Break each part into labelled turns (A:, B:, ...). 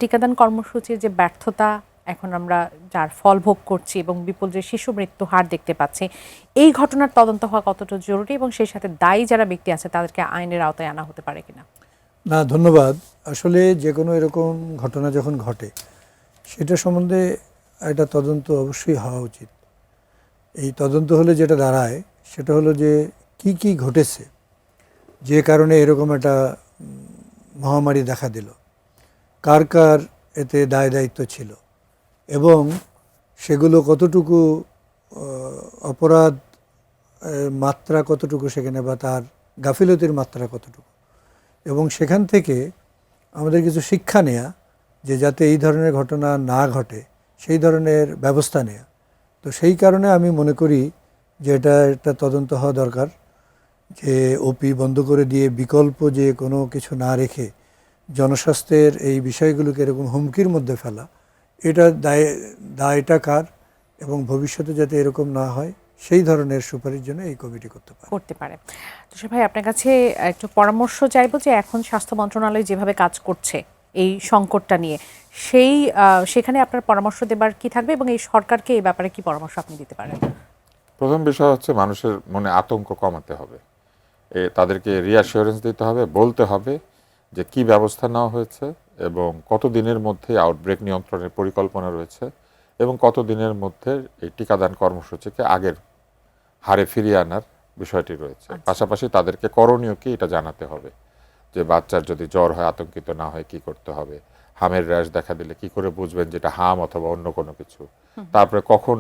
A: টিকাদান কর্মসূচির যে ব্যর্থতা এখন আমরা যার ফল ভোগ করছি এবং বিপুল যে শিশু মৃত্যু হার দেখতে পাচ্ছি, এই ঘটনার তদন্ত হওয়া কতটা জরুরি এবং সেই সাথে দায়ী যারা ব্যক্তি আছে তাদেরকে আইনের আওতায় আনা হতে পারে কিনা?
B: না, ধন্যবাদ। আসলে যে কোনো এরকম ঘটনা যখন ঘটে সেটা সম্বন্ধে একটা তদন্ত অবশ্যই হওয়া উচিত। এই তদন্ত হলে যেটা দাঁড়ায় সেটা হলো যে কি কি ঘটেছে যে কারণে এরকম একটা মহামারী দেখা দিল, কার কার এতে দায় দায়িত্ব ছিল এবং সেগুলো কতটুকু অপরাধ মাত্রা কতটুকু সেখানে, বা তার গাফিলতির মাত্রা কতটুকু, এবং সেখান থেকে আমাদের কিছু শিক্ষা নেয়া যে যাতে এই ধরনের ঘটনা না ঘটে সেই ধরনের ব্যবস্থা নেয়া। তো সেই কারণে আমি মনে করি যে এটা একটা তদন্ত হওয়া দরকার, যে ওপি বন্ধ করে দিয়ে বিকল্প যে কোনো কিছু না রেখে জনস্বাস্থ্যের এই বিষয়গুলোকে এরকম হুমকির মধ্যে ফেলা, এটা দায়টা কার, এবং ভবিষ্যতে যাতে এরকম না হয় সেই ধরনের সুপারিশ জন্য এই কমিটি করতে পারে।
A: তুষার ভাই, আপনার কাছে একটু পরামর্শ চাইবো যে এখন স্বাস্থ্য মন্ত্রণালয় যেভাবে কাজ করছে এই সংকটটা নিয়ে, সেখানে আপনার পরামর্শ দেবার কি থাকবে এবং এই সরকারকে এই ব্যাপারে কি পরামর্শ আপনি দিতে পারেন?
C: প্রথম বিষয় হচ্ছে মানুষের মনে আতঙ্ক কমাতে হবে, তাদেরকে রিঅ্যাসিওরেন্স দিতে হবে, বলতে হবে যে কি ব্যবস্থা নেওয়া হয়েছে এবং কত দিনের মধ্যে আউটব্রেক নিয়ন্ত্রণের পরিকল্পনা রয়েছে এবং কত দিনের মধ্যে এই টিকাদান কর্মসূচিকে আগের হারে ফিরিয়ে আনার বিষয়টি রয়েছে। পাশাপাশি তাদেরকে করণীয় কি এটা জানাতে হবে, যে বাচ্চার যদি জ্বর হয় আতঙ্কিত না হয় কি করতে হবে, হামের র্যাশ দেখা দিলে কি করে বুঝবেন যেটা হাম অথবা অন্য কোনো কিছু, তারপরে কখন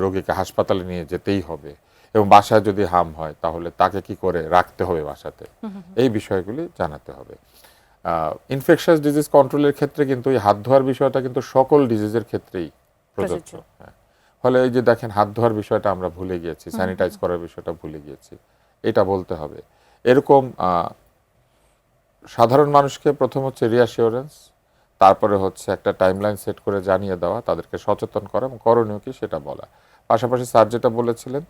C: রোগীকে হাসপাতালে নিয়ে যেতেই হবে, এবং বাসায় যদি হাম হয় তাহলে তাকে কি করে রাখতে হবে বাসাতে, এই বিষয়গুলি জানাতে হবে। ইনফেকশাস ডিজিজ কন্ট্রোলের ক্ষেত্রে কিন্তু এই হাত ধোয়ার বিষয়টা কিন্তু সকল ডিজিজের ক্ষেত্রেই প্রযোজ্য। হ্যাঁ, ফলে এই যে দেখেন হাত ধোয়ার বিষয়টা আমরা ভুলে গিয়েছি, স্যানিটাইজ করার বিষয়টা ভুলে গিয়েছি, এটা বলতে হবে। এরকম সাধারণ মানুষকে প্রথম হচ্ছে রিঅ্যাসিওরেন্স, তারপরে হচ্ছে একটা টাইমলাইন সেট করে জানিয়ে দেওয়া, তাদেরকে সচেতন করা এবং করণীয় কি সেটা বলা। পাশাপাশি স্যার যেটা বলেছিলেন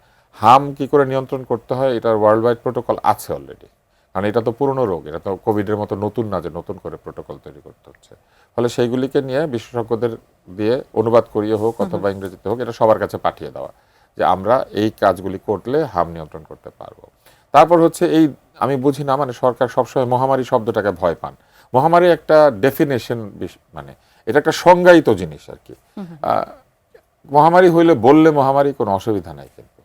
C: হাম কি করে নিয়ন্ত্রণ করতে হয়, এটার ওয়ার্ল্ড ওয়াইড প্রোটোকল আছে অলরেডি, কারণ এটা তো পুরনো রোগ, এটা তো কোভিডের মতো নতুন না যে নতুন করে প্রোটোকল তৈরি করতে হচ্ছে। ফলে সেইগুলিকে নিয়ে বিশেষজ্ঞদের দিয়ে অনুবাদ করিয়ে হোক অথবা ইংরেজিতে হোক, এটা সবার কাছে পাঠিয়ে দেওয়া যে আমরা এই কাজগুলি করলে হাম নিয়ন্ত্রণ করতে পারবো। তারপর হচ্ছে এই আমি বুঝি না, মানে সরকার সবসময় মহামারী শব্দটাকে ভয় পান। মহামারী একটা ডেফিনেশন, মানে এটা একটা সংজ্ঞায়িত জিনিস আর কি। মহামারী হইলে বললে মহামারী কোনো অসুবিধা নাই, কিন্তু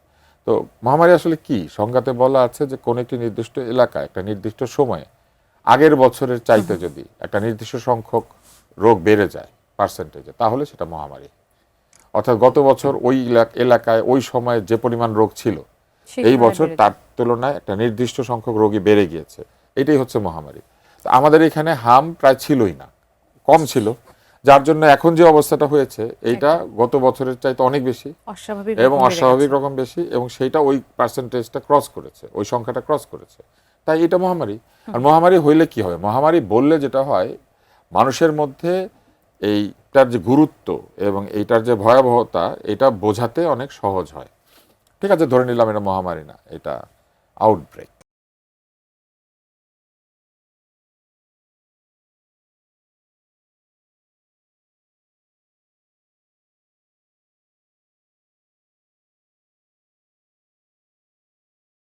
C: তো মহামারী আসলে কি সংজ্ঞাতে বলা আছে যে কোন একটি নির্দিষ্ট এলাকায় একটা নির্দিষ্ট সময়ে আগের বছরের চাইতে যদি একটা নির্দিষ্ট সংখ্যক রোগ বেড়ে যায় পার্সেন্টেজে, তাহলে সেটা মহামারী। অর্থাৎ গত বছর ওই এলাকায় ওই সময়ে যে পরিমাণ রোগ ছিল এই বছর তার তুলনায় একটা নির্দিষ্ট সংখ্যক রোগী বেড়ে গিয়েছে, এটাই হচ্ছে মহামারী। আমাদের এখানে হাম প্রায় ছিলই না, কম ছিল, যার জন্য এখন যে অবস্থাটা হয়েছে এইটা গত বছরের চাইতে অনেক বেশি এবং অস্বাভাবিক রকম বেশি, এবং সেইটা ওই পার্সেন্টেজটা ক্রস করেছে, ওই সংখ্যাটা ক্রস করেছে, তাই এটা মহামারী। আর মহামারী হইলে কি হবে, মহামারী বললে যেটা হয় মানুষের মধ্যে এইটার যে গুরুত্ব এবং এইটার যে ভয়াবহতা এটা বোঝাতে অনেক সহজ হয়। ঠিক আছে, ধরে নিলাম এটা মহামারী না, এটা আউটব্রেক।